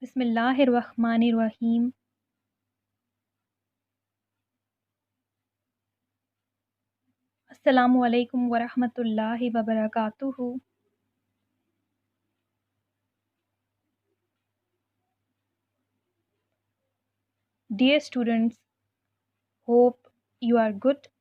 बिस्मिल्लाहिर्रहमानिर्रहीम। अस्सलामु अलैकुम वरहमतुल्लाहि वबरकातुहू। Dear students, hope you are good.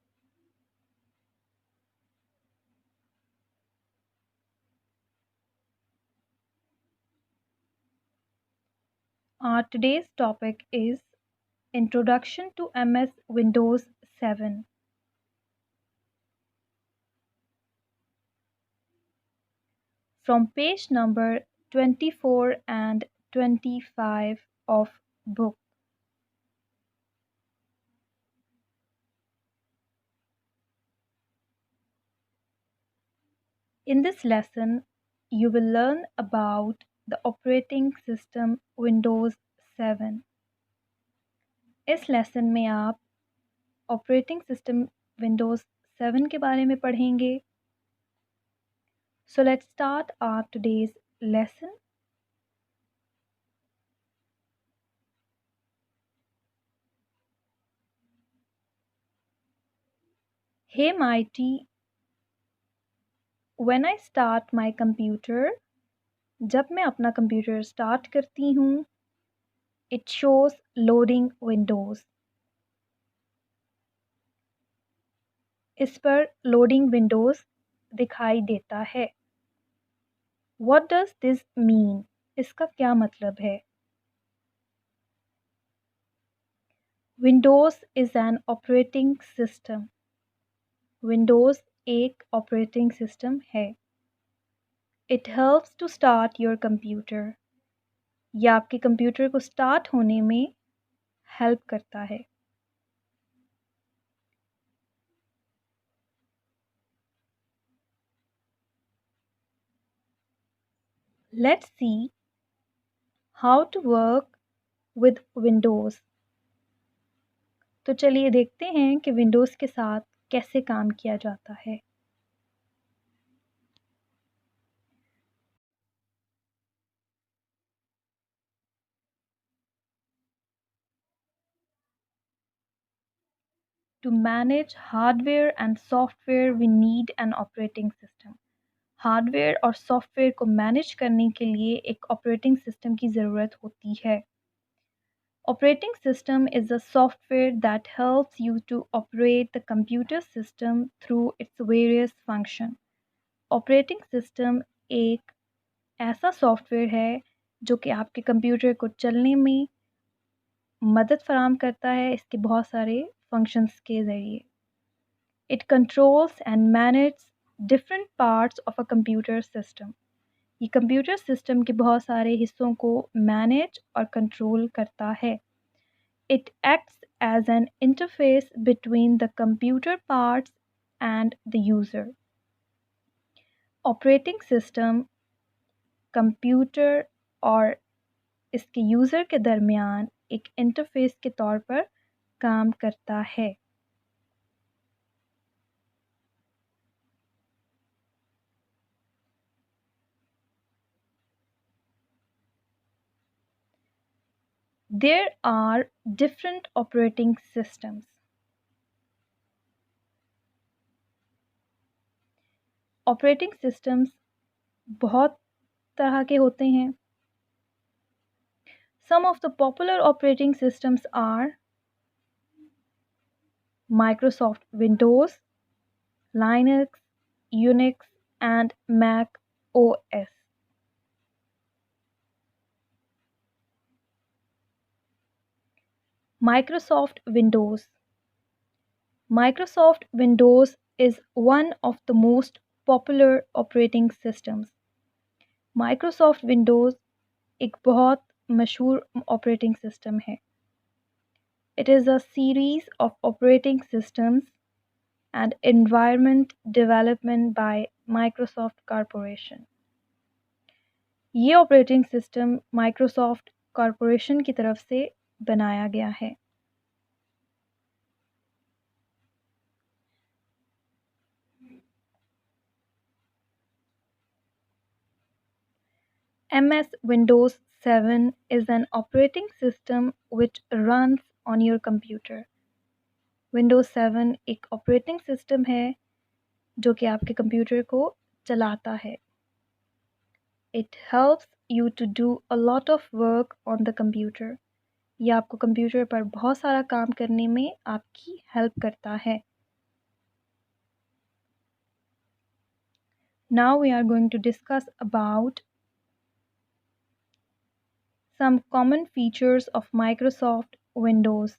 Our today's topic is Introduction to MS Windows 7. From page number 24 and 25 of book. In this lesson, you will learn about the operating system Windows 7. इस lesson में आप operating system Windows 7 के बारे में पढ़ेंगे। So let's start our today's lesson. Hey mighty, when I start my computer, जब मैं अपना कंप्यूटर स्टार्ट करती हूँ, इट शोज लोडिंग विंडोज़। इस पर लोडिंग विंडोज़ दिखाई देता है। What does this mean? इसका क्या मतलब है? Windows is an operating system. Windows एक ऑपरेटिंग सिस्टम है। It helps to start your computer. यह आपके कंप्यूटर को स्टार्ट होने में हेल्प करता है। Let's see how to work with Windows. तो चलिए देखते हैं कि विंडोज़ के साथ कैसे काम किया जाता है। To manage hardware and software, we need an operating system. Hardware और सॉफ्टवेयर को मैनेज करने के लिए एक ऑपरेटिंग सिस्टम की ज़रूरत होती है। Operating system is a software that helps you to operate the computer system through its various functions. Operating system एक ऐसा सॉफ्टवेयर है जो कि आपके कंप्यूटर को चलने में मदद फराहम करता है इसके बहुत सारे फंक्शंस के ज़रिए। It controls and manages different parts of a computer system. ये कंप्यूटर सिस्टम के बहुत सारे हिस्सों को मैनेज और कंट्रोल करता है। It acts as an interface between the computer parts and the user. Operating system computer और इसके यूज़र के दरमियान एक इंटरफेस के तौर पर काम करता है। There are different operating systems. Operating systems बहुत तरह के होते हैं। Some of the popular operating systems are Microsoft Windows, Linux, Unix, and Mac OS. Microsoft Windows. Microsoft Windows is one of the most popular operating systems. Microsoft Windows एक बहुत मशहूर operating system है. It is a series of operating systems and environment development by Microsoft Corporation. ये operating system Microsoft corporation की तरफ से बनाया गया है। MS Windows 7 is an operating system which runs on your computer. Windows 7 एक operating system है जो कि आपके कंप्यूटर को चलाता है. It helps you to do a lot of work on the computer. ये आपको कंप्यूटर पर बहुत सारा काम करने में आपकी हेल्प करता है. Now we are going to discuss about some common features of Microsoft Windows.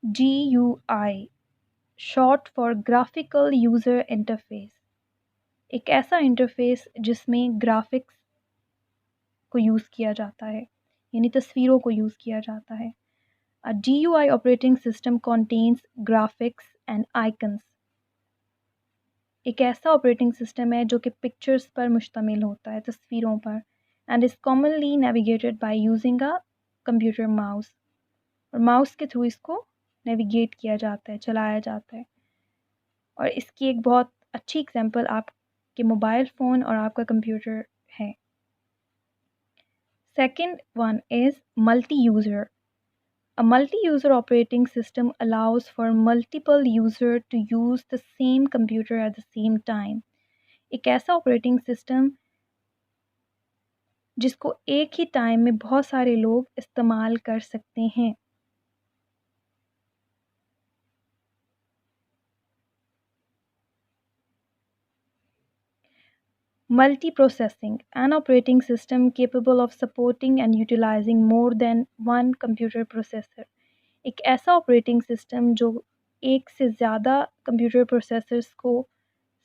GUI, short for Graphical User Interface. एक ऐसा इंटरफेस जिसमें ग्राफिक्स को यूज़ किया जाता है, यानी तस्वीरों को यूज़ किया जाता है. A GUI operating system contains graphics and icons. एक ऐसा ऑपरेटिंग सिस्टम है जो कि पिक्चर्स पर मुश्तमिल होता है, तस्वीरों पर, and is commonly navigated by using a computer mouse. और माउस के थ्रू इसको नेविगेट किया जाता है, चलाया जाता है. और इसकी एक बहुत अच्छी एग्जांपल आपके मोबाइल फ़ोन और आपका कंप्यूटर है. Second one is multi-user. A multi-user operating system allows for multiple users to use the same computer at the same time. एक ऐसा ऑपरेटिंग सिस्टम जिसको एक ही टाइम में बहुत सारे लोग इस्तेमाल कर सकते हैं. Multiprocessing, an operating system capable of supporting and utilizing more than one computer processor. एक ऐसा ऑपरेटिंग सिस्टम जो एक से ज़्यादा कंप्यूटर प्रोसेसर्स को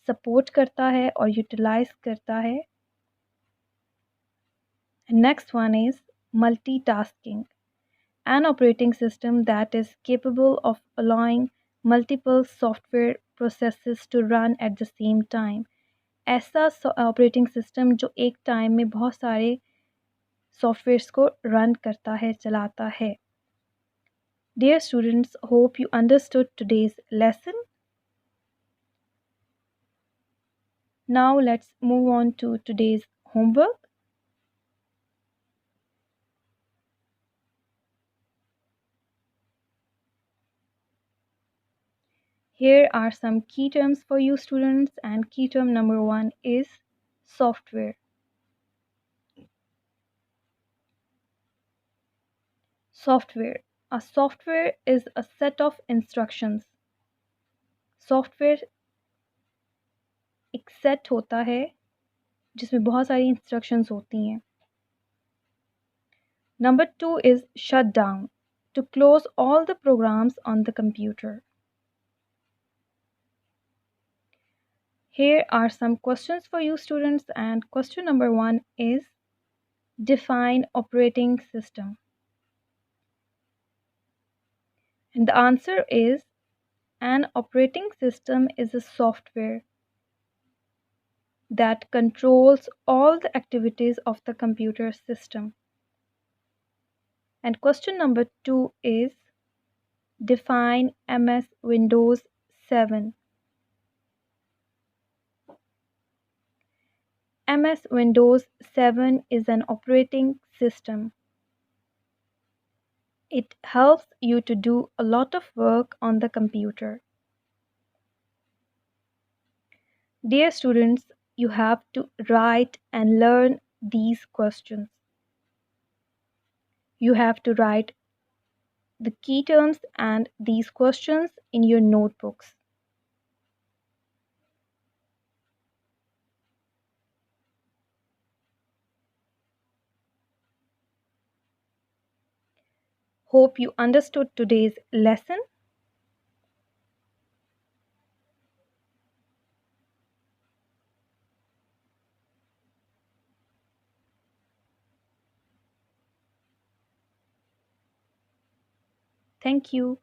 सपोर्ट करता है और यूटिलाइज करता है. Next one is multitasking, an operating system that is capable of allowing multiple software processes to run at the same time. ऐसा ऑपरेटिंग सिस्टम जो एक टाइम में बहुत सारे सॉफ्टवेयर्स को रन करता है, चलाता है. Dear students, hope you understood today's lesson. Now let's move on to today's homework. Here are some key terms for you students, and key term number 1 is software. Software. A software is a set of instructions. Software एक set होता है जिसमें बहुत सारी instructions होती हैं. Number 2 is shut down, to close all the programs on the computer. Here are some questions for you students, and question number 1 is define operating system. And the answer is an operating system is a software that controls all the activities of the computer system. And question number 2 is define MS Windows 7. MS Windows 7 is an operating system. It helps you to do a lot of work on the computer. Dear students, you have to write and learn these questions. You have to write the key terms and these questions in your notebooks. Hope you understood today's lesson. Thank you.